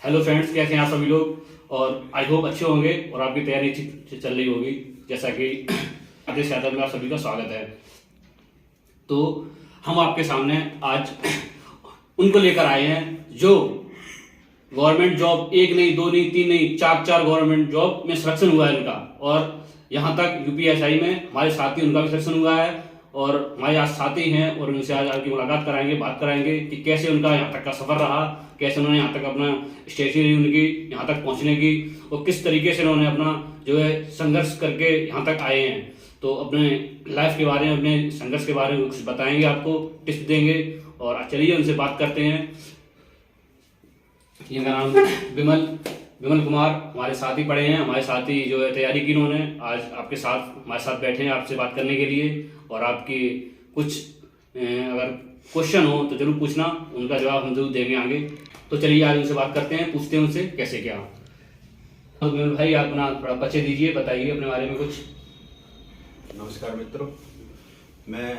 Hello friends, कैसे हैं आप सभी लोग। और आई होप अच्छे होंगे और आपकी तैयारी अच्छी से चल रही होगी। जैसा कि आदेश यादव में आप सभी का स्वागत है। तो हम आपके सामने आज उनको लेकर आए हैं जो गवर्नमेंट जॉब एक नहीं, दो नहीं, तीन नहीं, चार गवर्नमेंट जॉब में सिलेक्शन हुआ है इनका। और यहाँ तक यूपीएसआई में हमारे साथी उनका भी सिलेक्शन हुआ है और हमारे आज साथी हैं और उनसे आज आपकी मुलाकात कराएंगे, बात कराएंगे कि कैसे उनका यहाँ तक का सफर रहा, कैसे उन्होंने यहाँ तक अपना स्टेशनरी उनकी यहाँ तक पहुँचने की और किस तरीके से उन्होंने अपना जो है संघर्ष करके यहाँ तक आए हैं। तो अपने लाइफ के बारे में, अपने संघर्ष के बारे में कुछ बताएंगे, आपको टिप्स देंगे। और चलिए उनसे बात करते हैं। इनका नाम विमल कुमार हमारे साथ ही पढ़े हैं, हमारे साथ ही जो है तैयारी की इन्होंने। आज आपके साथ हमारे साथ बैठे हैं आपसे बात करने के लिए और आपकी कुछ अगर क्वेश्चन हो तो जरूर पूछना, उनका जवाब हम जरूर देंगे आगे। तो चलिए आज उनसे बात करते हैं, पूछते हैं उनसे कैसे क्या। तो विमल भाई, आप अपना थोड़ा परिचय दीजिए, बताइए अपने बारे में कुछ। नमस्कार मित्रों, मैं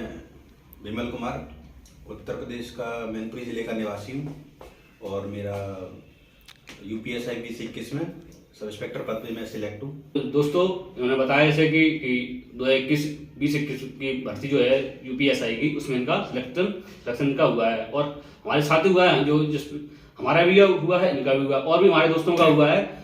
विमल कुमार उत्तर प्रदेश का मैनपुरी ज़िले का निवासी हूँ और मेरा यूपीएसआई 2021 में सब इंस्पेक्टर पद पे मैं सिलेक्ट हूँ। दोस्तों, उन्होंने बताया जैसे कि 2021 की भर्ती जो है यूपीएसआई की, उसमें इनका सिलेक्शन का हुआ है और हमारे साथ ही हुआ है, जो जिस हमारा भी हुआ है, इनका भी हुआ और भी हमारे दोस्तों का हुआ है।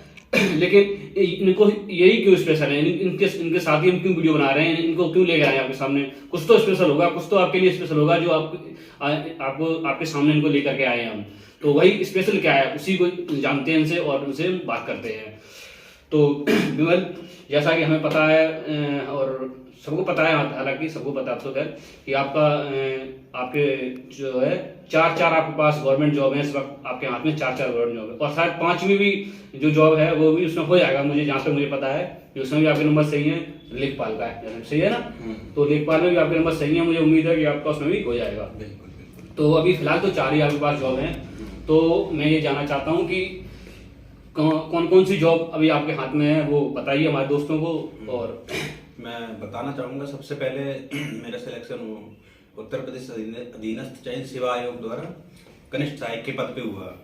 लेकिन इनको यही क्यों स्पेशल है, इनके साथ ही हम क्यों वीडियो बना रहे हैं, इनको क्यों लेकर आए आपके सामने। कुछ तो स्पेशल होगा, कुछ तो आपके लिए स्पेशल होगा जो आपको आपके सामने इनको लेकर के आए हैं हम। तो वही स्पेशल क्या है, उसी को जानते हैं इनसे और उनसे बात करते हैं। तो विमल, जैसा कि हमें पता है और सबको पता है, हालांकि सबको पता अब तो खैर कि आपके जो है चार आपके पास गवर्नमेंट जॉब है इस वक्त, आपके हाथ में चार गवर्नमेंट जॉब है और शायद पांचवी भी जो जॉब है वो भी उसमें हो जाएगा, मुझे जहाँ तक मुझे पता है कि उसमें भी आपके नंबर सही है। लेखपाल का है, सही है ना? तो लेखपाल में भी आपके नंबर सही है, मुझे उम्मीद है कि आपका उसमें भी हो जाएगा। तो अभी फिलहाल तो 4 ही आपके पास जॉब है। तो मैं ये जानना चाहता हूँ कि कौन कौन सी जॉब अभी आपके हाथ में है, वो बताइए हमारे दोस्तों को। और मैं बताना चाहूँगा, सबसे पहले मेरा सिलेक्शन उत्तर प्रदेश अधीनस्थ चयन सेवा आयोग द्वारा कनिष्ठ सहायक के पद पे हुआ।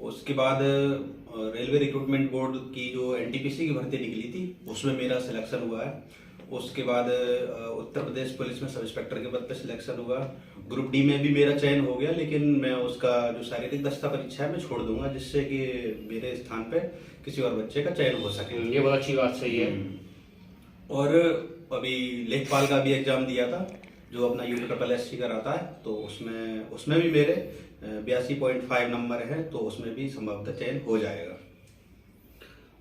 उसके बाद रेलवे रिक्रूटमेंट बोर्ड की जो एनटीपीसी की भर्ती निकली थी उसमें मेरा सिलेक्शन हुआ है। उसके बाद उत्तर प्रदेश पुलिस में सब इंस्पेक्टर के पद पे सिलेक्शन हुआ। ग्रुप डी में भी मेरा चयन हो गया, लेकिन मैं उसका जो शारीरिक दक्षता परीक्षा है मैं छोड़ दूंगा, जिससे कि मेरे स्थान पे किसी और बच्चे का चयन हो सके। ये बहुत अच्छी बात, सही है। और अभी लेखपाल का भी एग्जाम दिया था जो अपना UPSSC का रहता है, तो उसमें भी मेरे 82.5 नंबर है, तो उसमें भी संभवतः चयन हो जाएगा।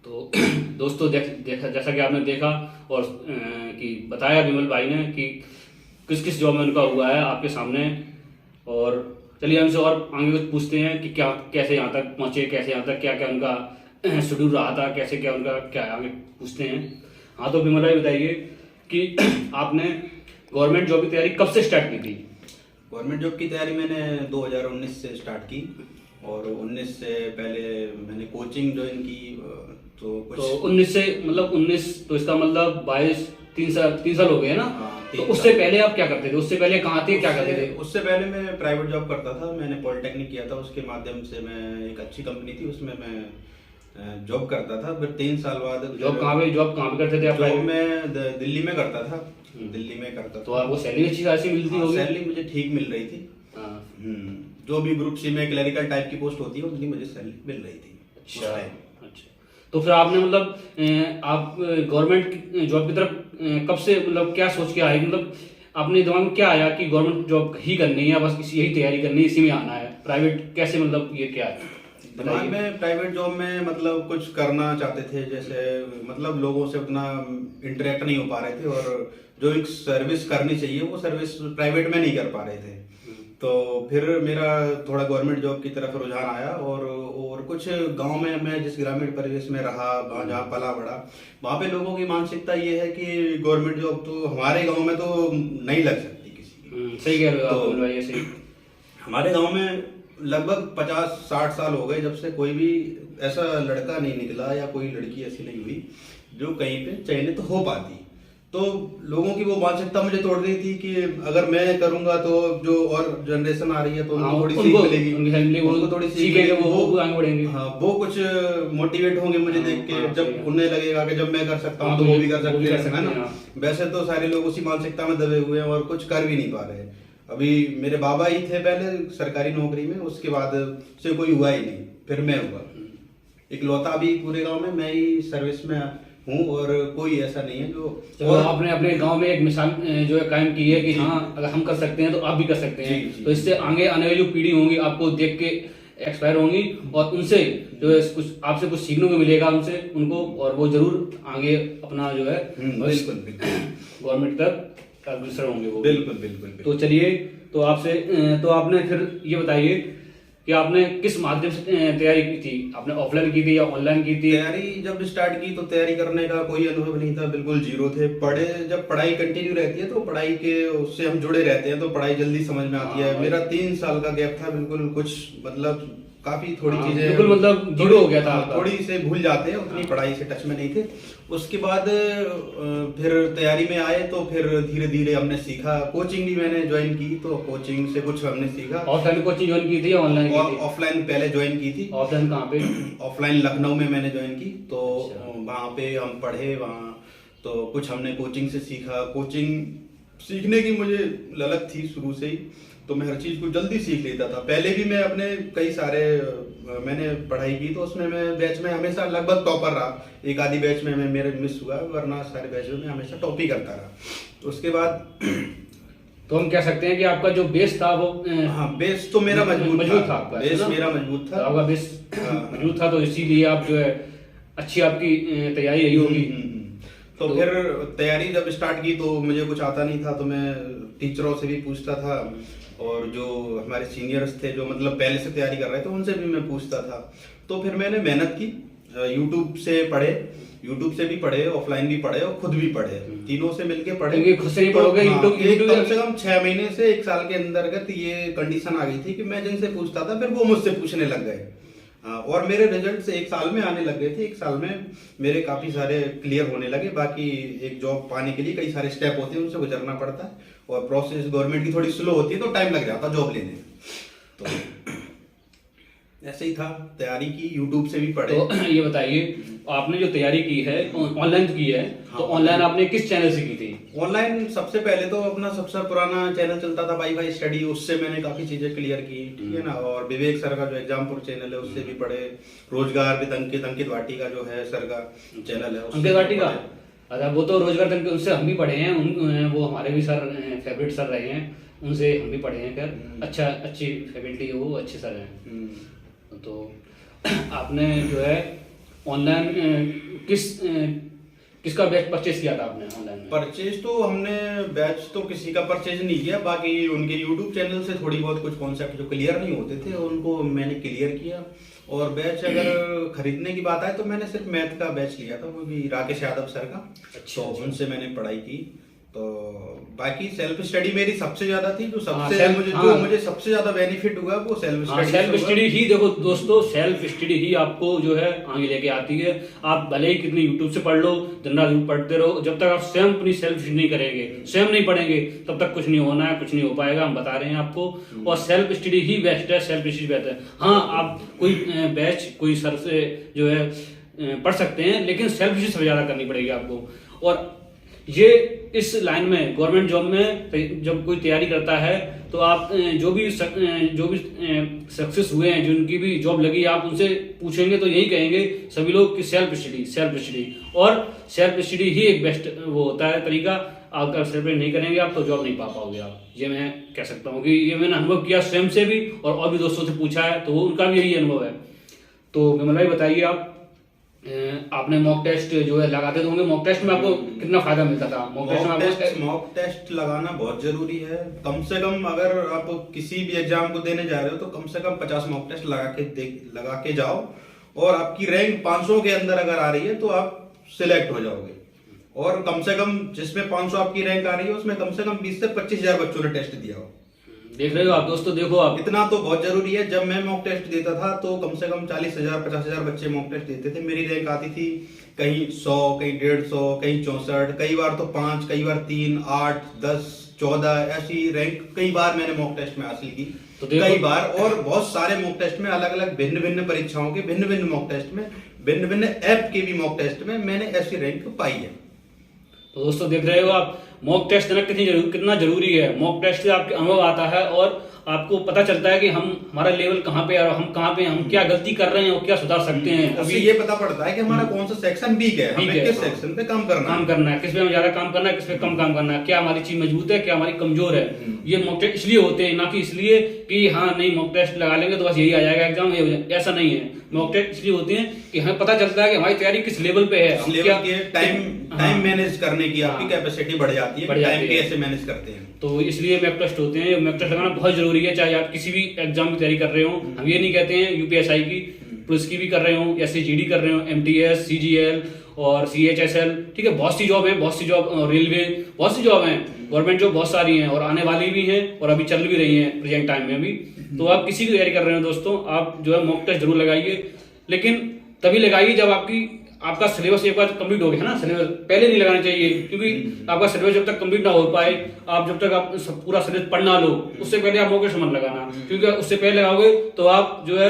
तो दोस्तों, जैसा कि आपने देखा और कि बताया विमल भाई ने कि किस किस जॉब में उनका हुआ है आपके सामने। और चलिए हमसे और आगे कुछ पूछते हैं कि क्या कैसे यहाँ तक पहुँचे, कैसे यहाँ तक क्या क्या उनका शेड्यूल रहा था, कैसे क्या उनका क्या आगे पूछते हैं। हाँ, तो विमल भाई बताइए कि आपने गवर्नमेंट जॉब की तैयारी कब से स्टार्ट की थी? गवर्नमेंट जॉब की तैयारी मैंने 2019 से स्टार्ट की और 19 से पहले मैंने कोचिंग ज्वाइन की। तो 19 से मतलब 19, तो इसका मतलब 22 3 साल हो गए ना? तो उससे पहले आप क्या करते थे? उससे पहले कहाँ थे, क्या करते थे? उससे पहले मैं प्राइवेट जॉब करता था, मैंने पॉलिटेक्निक किया था, उसके माध्यम से मैं एक अच्छी कंपनी थी उसमें मैं जॉब करता था। फिर 3 साल बाद जॉब कहाँ पे करते थे आप? जॉब मैं दिल्ली में करता था, दिल्ली में करता था। तो आपको सैलरी अच्छी खासी मिलती होगी? सैलरी मुझे ठीक मिल रही थी। जो भी ग्रुप सी में क्लरिकल टाइप की पोस्ट होती है उतनी मुझे सैलरी मिल रही थी। अच्छा। तो फिर आपने मतलब आप गवर्नमेंट जॉब की तरफ कब से, मतलब क्या सोच के आए, मतलब आपने दिमाग में क्या आया कि गवर्नमेंट जॉब ही करनी है, बस यही तैयारी करनी है, इसी में आना है? प्राइवेट कैसे, मतलब ये क्या है दिमाग में? प्राइवेट जॉब में मतलब कुछ करना चाहते थे, जैसे मतलब लोगों से उतना इंटरेक्ट नहीं हो पा रहे थे और जो एक सर्विस करनी चाहिए वो सर्विस प्राइवेट में नहीं कर पा रहे थे। तो फिर मेरा थोड़ा गवर्नमेंट जॉब की तरफ रुझान आया और कुछ गांव में मैं जिस ग्रामीण परिवेश में रहा, जहाँ पला बड़ा, वहाँ पे लोगों की मानसिकता ये है कि गवर्नमेंट जॉब तो हमारे गांव में तो नहीं लग सकती किसी की। सही कह रहे हो आप भाई, ऐसे हमारे गांव में लगभग 50-60 साल हो गए जब से कोई भी ऐसा लड़का नहीं निकला या कोई लड़की ऐसी नहीं हुई जो कहीं पे चयनित हो पाती। तो लोगों की वो मानसिकता मुझे तोड़ रही थी कि अगर मैं करूंगा तो जो और जनरेशन आ रही है तो उनको थोड़ी सीख मिलेगी, उनको थोड़ी सीख मिलेगी, वो आगे बढ़ेंगे। हाँ, वो कुछ मोटिवेट होंगे मुझे देख के, हाँ, जब उन्हें लगेगा कि जब मैं कर सकता हूँ तो वो भी कर सकते हैं, है ना। वैसे तो सारे लोग उसी मानसिकता में दबे हुए हैं और कुछ कर भी नहीं पा रहे। अभी मेरे बाबा ही थे पहले सरकारी नौकरी में, उसके बाद से कोई हुआ ही नहीं, फिर मैं हुआ इकलौता। अभी पूरे गांव में मैं ही सर्विस में हूँ और कोई ऐसा नहीं है जो। और आपने अपने गांव में एक मिसाल जो है कायम की है कि हाँ अगर हम कर सकते हैं तो आप भी कर सकते हैं। जी। तो इससे आगे आने वाली जो पीढ़ी होंगी आपको देख के एक्सपायर होंगी और उनसे जो है कुछ आपसे कुछ सीखने को मिलेगा उनसे उनको, और वो जरूर आगे अपना जो है बिल्कुल गवर्नमेंट तक अग्रसर होंगे वो। बिल्कुल। तो चलिए, तो आपसे तो आपने फिर ये बताइए कि आपने किस माध्यम से तैयारी की थी? आपने ऑफलाइन की थी या ऑनलाइन की थी? तैयारी जब स्टार्ट की तो तैयारी करने का कोई अनुभव नहीं था, बिल्कुल जीरो थे। जब पढ़ाई कंटिन्यू रहती है तो पढ़ाई के उससे हम जुड़े रहते हैं तो पढ़ाई जल्दी समझ में आती है। मेरा 3 साल का गैप था, बिल्कुल कुछ मतलब काफी थोड़ी चीजें बिल्कुल मतलब जीरो हो गया था। थोड़ी से भूल जाते हैं, उतनी पढ़ाई से टच में नहीं थे। उसके बाद फिर तैयारी में आए तो फिर धीरे धीरे हमने सीखा। कोचिंग भी मैंने ज्वाइन की तो कोचिंग से कुछ हमने सीखा। ऑफलाइन कोचिंग ज्वाइन की थी या ऑनलाइन की थी? ऑफलाइन पहले ज्वाइन की थी। ऑफलाइन कहाँ पे? ऑफलाइन लखनऊ में मैंने ज्वाइन की, तो अच्छा। वहाँ पे हम पढ़े, वहाँ तो कुछ हमने कोचिंग से सीखा। कोचिंग सीखने की मुझे ललक थी शुरू से ही, तो मैं हर चीज को जल्दी सीख लेता था। पहले भी मैं अपने कई सारे मैंने पढ़ाई की तो उसमें मैं बैच में हमेशा लगभग टॉपर रहा। एक आधी बैच में मैं मेरे मिस हुआ, वरना सारे बैच में मैं हमेशा टॉप ही करता रहा। तो उसके बाद तो हम कह सकते हैं कि आपका जो बेस था वो हाँ, बेस तो मेरा मजबूत था। आपका बेस मेरा मजबूत था, आपका बेस मजबूत था, तो इसीलिए आप जो है अच्छी आपकी तैयारी रही होगी। तो फिर तैयारी जब स्टार्ट की तो मुझे कुछ आता नहीं था, तो मैं टीचरों से भी पूछता था और जो हमारे सीनियर्स थे जो मतलब पहले से तैयारी कर रहे थे उनसे भी मैं पूछता था। तो फिर मैंने मेहनत की, यूट्यूब से पढ़े, यूट्यूब से भी पढ़े, ऑफलाइन भी पढ़े और खुद भी पढ़े, तीनों से मिलके पढ़े। खुद से नहीं पढ़ोगे यूट्यूब कम से कम 6 महीने से 1 साल के अंतर्गत ये कंडीशन आ गई थी कि मैं जिनसे पूछता था फिर वो मुझसे पूछने लग गए। और मेरे रिजल्ट्स 1 साल में आने लग गए थे। 1 साल में मेरे काफी सारे क्लियर होने लगे। बाकी एक जॉब पाने के लिए कई सारे स्टेप होते हैं, उनसे गुजरना पड़ता है और प्रोसेस गवर्नमेंट की थोड़ी स्लो होती है तो टाइम लग जाता जॉब लेने में। तो ऐसे ही था, तैयारी की, यूट्यूब से भी पढ़े। तो ये बताइए, आपने जो तैयारी की है ऑनलाइन की है, तो ऑनलाइन आपने किस चैनल से की थी? ऑनलाइन सबसे पहले तो अपना सबसे पुराना चैनल चलता था वाईफाई स्टडी, उससे मैंने काफी चीजें क्लियर की, ठीक है ना। और विवेक सर का जो एग्जामपुर चैनल है उससे भी पढ़े। रोजगार विद अंकित वाटी का जो है सर का चैनल है, अंकित वाटी का, अच्छा वो तो रोजगार तंत्र, उनसे हम भी पढ़े हैं, वो हमारे भी सर फेवरेट सर रहे हैं, उनसे हम भी पढ़े हैं। खैर अच्छा, अच्छी फैकल्टी है वो, अच्छे सर हैं। तो आपने जो है ऑनलाइन किसका बैच परचेज किया था आपने ऑनलाइन में? परचेज तो हमने बैच तो किसी का परचेज नहीं किया, बाकी उनके यूट्यूब चैनल से थोड़ी बहुत कुछ कॉन्सेप्ट जो क्लियर नहीं होते थे उनको मैंने क्लियर किया। और बैच अगर खरीदने की बात आए तो मैंने सिर्फ मैथ का बैच लिया था, वो भी राकेश यादव सर का। अच्छा, तो उनसे मैंने पढ़ाई की। तो बाकी सेल्फ स्टडी मेरी सबसे ज्यादा थी, जो मुझे सबसे ज्यादा बेनिफिट हुआ वो सेल्फ स्टडी ही। देखो दोस्तों, सेल्फ स्टडी ही आपको जो है आगे लेके आती है। आप भले ही कितनी यूट्यूब से पढ़ लो, जनरल पढ़ते रहो, जब तक आप स्वयं अपनी सेल्फ स्टडी नहीं करेंगे, स्वयं नहीं पढ़ेंगे, तब तक कुछ नहीं होना है, कुछ नहीं हो पाएगा। हम बता रहे हैं आपको, और सेल्फ स्टडी ही बेस्ट है, सेल्फ स्टडी बेस्ट है। हाँ, आप कोई बैच कोई सर से जो है पढ़ सकते हैं, लेकिन सेल्फ स्टडी सबसे ज्यादा करनी पड़ेगी आपको। और ये इस लाइन में गवर्नमेंट जॉब में जब कोई तैयारी करता है तो आप जो भी सक्सेस हुए हैं, जिनकी भी जॉब लगी, आप उनसे पूछेंगे तो यही कहेंगे सभी लोग कि सेल्फ स्टडी और सेल्फ स्टडी ही एक बेस्ट वो होता है तरीका। अगर सेल्फ स्टडी नहीं करेंगे आप तो जॉब नहीं पा पाओगे आप। ये मैं कह सकता हूँ कि ये मैंने अनुभव किया स्वयं से भी, और भी दोस्तों से पूछा है तो वो उनका भी यही अनुभव है। तो विमल भाई बताइए, आपने मॉक टेस्ट जो है लगाते तो होंगे, मॉक टेस्ट में आपको कितना फायदा मिलता था? मॉक टेस्ट लगाना बहुत जरूरी है। कम से कम अगर आप किसी भी एग्जाम को देने जा रहे हो तो कम से कम 50 मॉक टेस्ट लगा के जाओ, और आपकी रैंक 500 के अंदर अगर आ रही है तो आप सिलेक्ट हो जाओगे। और कम से कम जिसमें 500 आपकी रैंक आ रही है उसमें कम से कम 20 से 25 हजार बच्चों ने टेस्ट दिया हो। देख रहे हो आप दोस्तों, देखो आप, इतना तो बहुत जरूरी है। जब मैं मॉक टेस्ट देता था तो कम से कम 40,000 50,000 बच्चे मॉक टेस्ट देते थे। मेरी रैंक आती थी कहीं 100, कहीं 150, कहीं 64, कई बार तो 5, कई बार 3, 8, 10, 14 ऐसी रैंक कई बार मैंने मॉक टेस्ट में हासिल की। तो देखो, कई बार, और बहुत सारे मॉक टेस्ट में, अलग अलग भिन्न भिन्न परीक्षाओं के भिन्न भिन्न मॉक टेस्ट में, भिन्न भिन्न ऐप के भी मॉक टेस्ट में मैंने ऐसी रैंक पाई है। तो दोस्तों देख रहे हो आप, मॉक टेस्ट देना कितना जरूरी है। मॉक टेस्ट से आपके अनुभव आता है और आपको पता चलता है कि हमारा लेवल कहाँ पे है और हम कहाँ पे हैं, हम क्या गलती कर रहे हैं और क्या सुधार सकते हैं। अभी ये पता पड़ता है कि हमारा कौन सा सेक्शन वीक है, हमें किस सेक्शन पे काम करना है, किस पे हमें ज्यादा काम करना है, किस पे कम काम करना है, क्या हमारी चीज मजबूत है, क्या हमारी कमजोर है। ये मॉक टेस्ट इसलिए होते हैं, ना कि इसलिए कि हाँ नहीं मॉक टेस्ट लगा लेंगे तो बस यही आ जाएगा एग्जाम, ये हो जाएगा, ऐसा नहीं है। मॉक टेस्ट इसलिए होते हैं कि हमें पता चलता है कि हमारी तैयारी किस लेवल पे है, हम क्या टाइम मैनेज करने की आपकी कैपेसिटी बढ़ जाती है, टाइम कैसे मैनेज करते हैं। तो इसलिए मॉक टेस्ट होते हैं। मॉक टेस्ट लगाना बहुत जरूरी है, चाहे आप किसी भी एग्जाम की तैयारी कर रहे हो। हम ये नहीं कहते हैं यूपीएसआई की, पुलिस की भी कर रहे हो, एसएसजीडी कर रहे हो, एमटीएस, सीजीएल और सीएचएसएल, ठीक है, बहुत सी जॉब है, बहुत सी जॉब, रेलवे, बहुत सी जॉब है, गवर्नमेंट जॉब बहुत सारी हैं और आने वाली भी हैं और अभी चल भी रही हैं प्रेजेंट टाइम में भी। तो आप किसी की तैयारी कर रहे हो दोस्तों, आप जो है मॉक टेस्ट जरूर लगाइए, लेकिन तभी लगाइए जब आपका सिलेबस एक बार कंप्लीट हो गया है ना। सिलेबस पहले नहीं लगाना चाहिए, क्योंकि आपका सिलेबस जब तक कंप्लीट ना हो पाए, आप जब तक आप पूरा सिलेबस पढ़ ना लो, उससे पहले आप मॉक टेस्ट मत लगाना, क्योंकि उससे पहले लगाओगे तो आप जो है,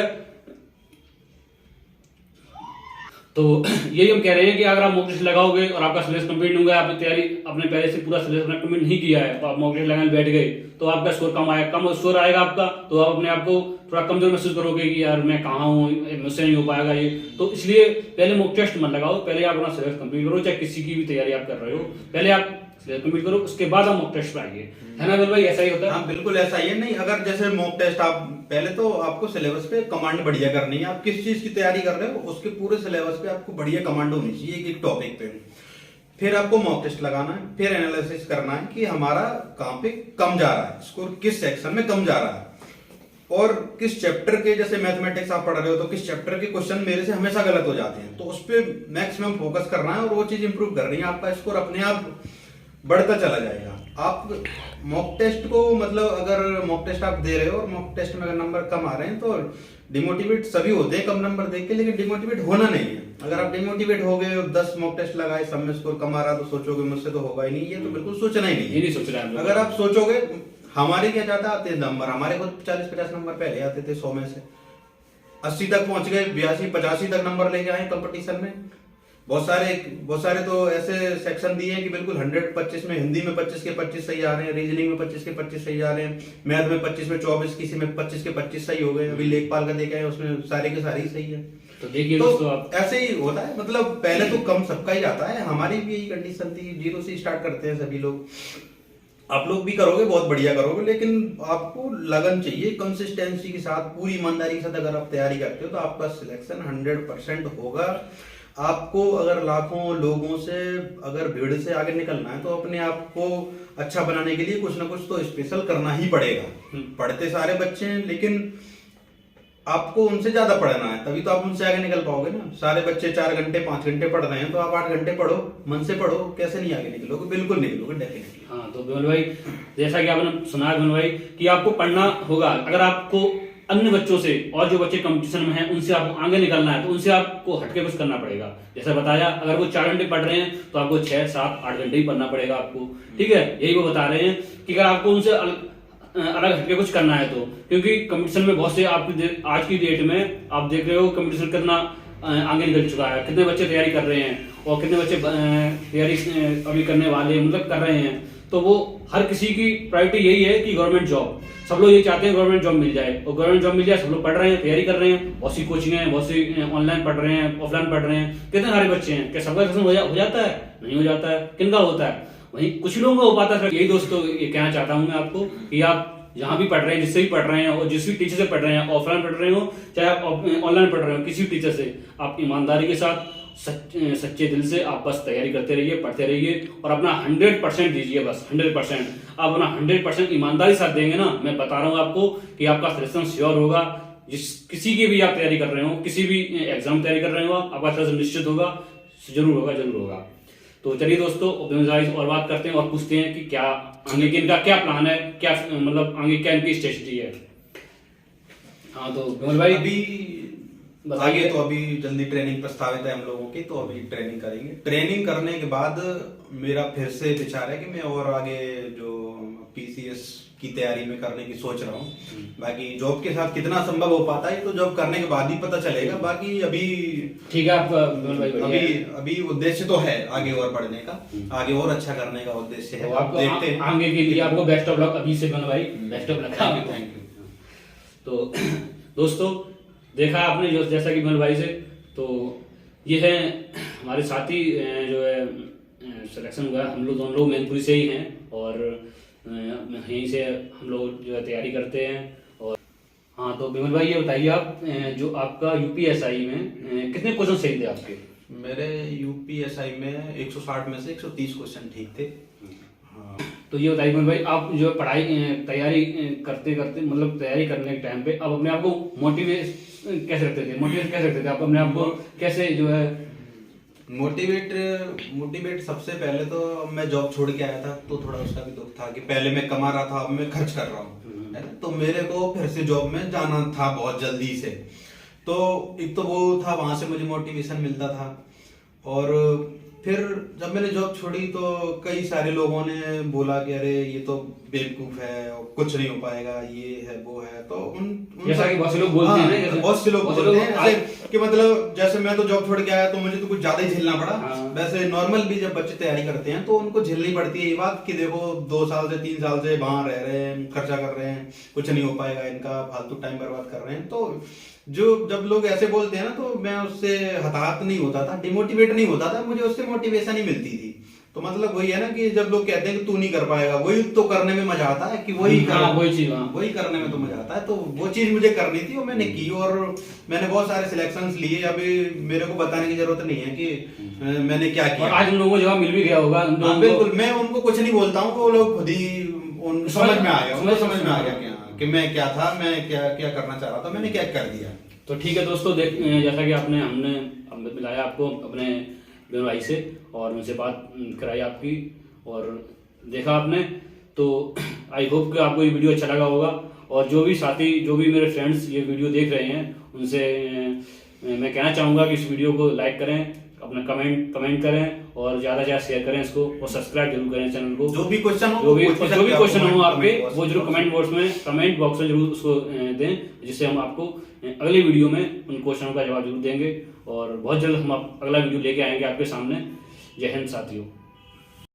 तो यही हम कह रहे हैं कि अगर आप मॉक टेस्ट लगाओगे और आपका सिलेबस कंप्लीट नहीं हुआ है, आपने तैयारी अपने पहले से पूरा सिलेबस कंप्लीट नहीं किया है, तो आप मॉक टेस्ट लगाने बैठ गए तो आपका स्कोर कम स्कोर आएगा आपका, तो आप अपने आप को थोड़ा कमजोर महसूस करोगे कि यार मैं कहाँ हूँ, मुझसे नहीं हो पाएगा ये। तो इसलिए पहले मॉक टेस्ट मत लगाओ, पहले आप अपना सिलेबस कंप्लीट करो, चाहे किसी की भी तैयारी आप कर रहे हो, पहले आप सिलेबस कंप्लीट करो, उसके बाद आप मॉक टेस्ट पे आइए, है ना बिल भाई, ऐसा ही होता है। हाँ बिल्कुल ऐसा ही है। नहीं, अगर जैसे मॉक टेस्ट आप पहले तो आपको सिलेबस पे कमांड बढ़िया करनी है, आप किस चीज की तैयारी कर रहे हो उसके पूरे सिलेबस पे आपको बढ़िया कमांड होनी चाहिए एक टॉपिक पे। फिर आपको मॉक टेस्ट लगाना है, फिर एनालिसिस करना है कि हमारा कहाँ पे कम जा रहा है, स्कोर किस सेक्शन में कम जा रहा है, और किस चैप्टर के, जैसे मैथमेटिक्स आप पढ़ रहे हो तो किस चैप्टर के क्वेश्चन मेरे से हमेशा गलत हो जाते हैं, तो उस पर मैक्सिमम फोकस करना है और वो चीज इंप्रूव करनी है। आपका स्कोर अपने आप बढ़ता चला जाएगा। आप मॉक टेस्ट को, मतलब अगर मॉक टेस्ट आप दे रहे हो और मॉक टेस्ट में अगर नंबर कम आ रहे हैं तो डिमोटिवेट सभी होते हैं कम नंबर देख के, लेकिन डिमोटिवेट होना नहीं है। अगर आप डिमोटिवेट हो गए और 10 मॉक टेस्ट लगाए, सब में स्कोर कम आ रहा तो सोचोगे मुझसे तो होगा ही नहीं, ये तो बिल्कुल सोचना ही नहीं है। नहीं सोच रहा है। अगर आप सोचोगे, हमारे क्या ज्यादा आते हैं नंबर, हमारे को 40-50 नंबर पहले आते थे 100 में से, 80 तक पहुंच गए, 82-85 तक नंबर लेके आए कंपटीशन में। बहुत सारे तो ऐसे सेक्शन दिए हैं कि बिल्कुल 125 में, हिंदी में 25 के 25 सही आ रहे हैं, रीजनिंग में 25 के 25 सही आ रहे हैं, मैथ में 25 में 24, किसी में 25 के 25 सही हो गए। अभी लेखपाल का देखा है उसमें सारे के सारे ही सही है। तो देखिए तो दोस्तों, आप ऐसे ही होता है, मतलब पहले तो कम सबका ही जाता है, हमारी भी यही कंडीशन थी, 0 से स्टार्ट करते हैं सभी लोग। आप लोग भी करोगे, बहुत बढ़िया करोगे, लेकिन आपको लगन चाहिए, कंसिस्टेंसी के साथ, पूरी ईमानदारी के साथ अगर आप तैयारी करते हो तो आपका सिलेक्शन 100% होगा। आपको अगर लाखों लोगों से, अगर भीड़ से आगे निकलना है तो अपने आप को अच्छा बनाने के लिए कुछ ना कुछ तो स्पेशल करना ही पड़ेगा। पढ़ते सारे बच्चे हैं, लेकिन आपको उनसे ज्यादा पढ़ना है, तभी तो आप उनसे आगे निकल पाओगे ना। सारे बच्चे 4 घंटे 5 घंटे पढ़ रहे हैं तो आप 8 घंटे पढ़ो, मन से पढ़ो, कैसे नहीं आगे निकलोगे? बिल्कुल निकलोगे, डेफिनेटली। हाँ, तो विमल भाई, जैसा कि आपने सुना विमल भाई कि आपको पढ़ना होगा। अगर आपको अन्य बच्चों से, और जो बच्चे कंपटीशन में हैं उनसे आपको आगे निकलना है, तो उनसे आपको हटके कुछ करना पड़ेगा। जैसा बताया, अगर वो 4 घंटे पढ़ रहे हैं तो आपको 6, 7, 8 घंटे ही पढ़ना पड़ेगा आपको, ठीक है। यही वो बता रहे हैं कि अगर आपको उनसे अलग हटके कुछ करना है तो, क्योंकि कंपटीशन में बहुत से आज की डेट में आप देख रहे हो कंपटीशन कितना आगे निकल चुका है, कितने बच्चे तैयारी कर रहे हैं और कितने बच्चे तैयारी अभी करने वाले, मतलब कर रहे हैं। तो वो हर किसी की प्रायोरिटी यही है कि गवर्नमेंट जॉब, सब लोग ये चाहते हैं गवर्नमेंट जॉब मिल जाए, और गवर्नमेंट जॉब मिल जाए, सब लोग पढ़ रहे हैं, तैयारी कर रहे हैं, बहुत सी कोचिंग है, बहुत सी ऑनलाइन पढ़ रहे हैं, ऑफलाइन पढ़ रहे हैं, कितने सारे बच्चे हैं। क्या सबका सिलेक्शन हो जाता है? नहीं हो जाता है। किनका होता है? वही कुछ लोगों का हो पाता है। यही दोस्तों ये कहना चाहता हूँ मैं आपको कि आप जहाँ भी पढ़ रहे हैं, जिससे भी पढ़ रहे हैं, और जिस भी टीचर से पढ़ रहे हैं, ऑफलाइन पढ़ रहे हो चाहे आप ऑनलाइन पढ़ रहे हो, किसी भी टीचर से आप ईमानदारी के साथ, सच्चे दिल से आप बस तैयारी करते रहिए, पढ़ते रहिए और अपना 100% दीजिए, बस 100%। आप अपना 100% ईमानदारी के साथ देंगे ना, मैं बता रहा हूँ आपको कि आपका सिलेक्शन श्योर होगा। किसी की भी आप तैयारी कर रहे हो, किसी भी एग्जाम तैयारी कर रहे हो, आपका सिलेक्शन निश्चित होगा, जरूर होगा, जरूर होगा। तो चलिए दोस्तों, विमल भाई से और बात करते हैं और पूछते हैं कि क्या आगे की इनका क्या प्लान है, क्या मतलब आगे क्या इनकी स्ट्रेटजी है। हाँ तो विमल भाई अभी बताइए। आगे तो अभी जल्दी ट्रेनिंग प्रस्तावित है हम लोगों की, तो अभी ट्रेनिंग करेंगे। ट्रेनिंग करने के बाद मेरा फिर से विचार है कि मैं और आगे जो पीसीएस की तैयारी में करने की सोच रहा हूँ। बाकी जॉब के साथ कितना संभव हो पाता है तो जॉब करने के बाद ही पता चलेगा। बाकी अभी ठीक है आपका विमल भाई, बढ़िया है। अभी उद्देश्य तो है आगे और बढ़ने का, आगे और अच्छा करने का उद्देश्य है। तो आपको देखते हैं आगे के लिए आपको बेस्ट ऑफ लक अभी से विमल भाई, best of luck. Thank you. तो दोस्तों देखा आपने जो जैसा कि विमल भाई से, तो ये है हमारे साथी जो है सिलेक्शन हुआ है। हम लोग दोनों लोग मैनपुरी से ही हैं और यहीं से हम लोग जो है तैयारी करते हैं। और हाँ तो विमल भाई ये बताइए आप जो आपका यूपीएसआई में कितने क्वेश्चन सही थे आपके? मेरे यूपीएसआई में 160 में से 130 क्वेश्चन ठीक थे। हाँ। तो ये बताइए विमल भाई, आप जो पढ़ाई तैयारी करते करते मतलब तैयारी करने के टाइम पे आप अपने आप को मोटिवेट कैसे रखते थे आप अपने आप को कैसे जो है? मोटिवेट सबसे पहले तो मैं जॉब छोड़ के आया था तो थोड़ा उसका भी दुख था कि पहले मैं कमा रहा था, अब मैं खर्च कर रहा हूँ, है ना। तो मेरे को फिर से जॉब में जाना था बहुत जल्दी से। तो एक तो वो था, वहां से मुझे मोटिवेशन मिलता था। और फिर जब मैंने जॉब छोड़ी तो कई सारे लोगों ने बोला कि अरे ये तो बेवकूफ है और कुछ नहीं हो पाएगा, ये है वो है। तो उन जैसा कि बहुत से लोग बोलते हैं ना, जैसे बहुत से लोग बोलते हैं ऐसे कि मतलब जैसे मैं तो जॉब छोड़ के आया तो मुझे तो कुछ ज्यादा ही झेलना पड़ा। वैसे नॉर्मल भी जब बच्चे तैयारी करते हैं तो उनको झेलनी पड़ती है ये बात कि देखो 2 साल से 3 साल से वहां रह रहे हैं, खर्चा कर रहे हैं, कुछ नहीं हो पाएगा इनका, फालतू टाइम बर्बाद कर रहे हैं। तो जो जब लोग ऐसे बोलते हैं ना तो मैं उससे हताहत नहीं होता था, डिमोटिवेट नहीं होता था, मुझे उससे मोटिवेशन ही मिलती थी। तो मतलब वही है ना कि जब लोग कहते हैं कि तू नहीं कर पाएगा, वही तो करने में मजा आता है कि वही वही करने में तो मजा आता है। तो वो चीज मुझे करनी थी और मैंने की और मैंने बहुत सारे सिलेक्शंस लिए। अभी मेरे को बताने की जरूरत नहीं है कि मैंने क्या किया। आज उन लोगों को जवाब मिल भी गया होगा। बिल्कुल, मैं उनको कुछ नहीं बोलता हूँ, वो लोग खुद ही समझ में आ गया, उनको समझ में आ गया कि मैं क्या था, मैं क्या क्या करना चाह रहा था, मैंने क्या कर दिया। तो ठीक है दोस्तों, जैसा कि हमने मिलाया आपको अपने विमल भाई से और उनसे बात कराई आपकी और देखा आपने, तो आई होप कि आपको ये वीडियो अच्छा लगा होगा। और जो भी साथी, जो भी मेरे फ्रेंड्स ये वीडियो देख रहे हैं, उनसे मैं कहना चाहूँगा कि इस वीडियो को लाइक करें, अपना कमेंट करें और ज़्यादा से ज़्यादा शेयर करें इसको और सब्सक्राइब जरूर करें चैनल को। जो भी क्वेश्चन हो आपके वो जरूर कमेंट बॉक्स में जरूर उसको दें, जिससे हम आपको अगली वीडियो में उन क्वेश्चनों का जवाब जरूर देंगे और बहुत जल्द हम अगला वीडियो लेके आएंगे आपके सामने। जय हिंद साथियों।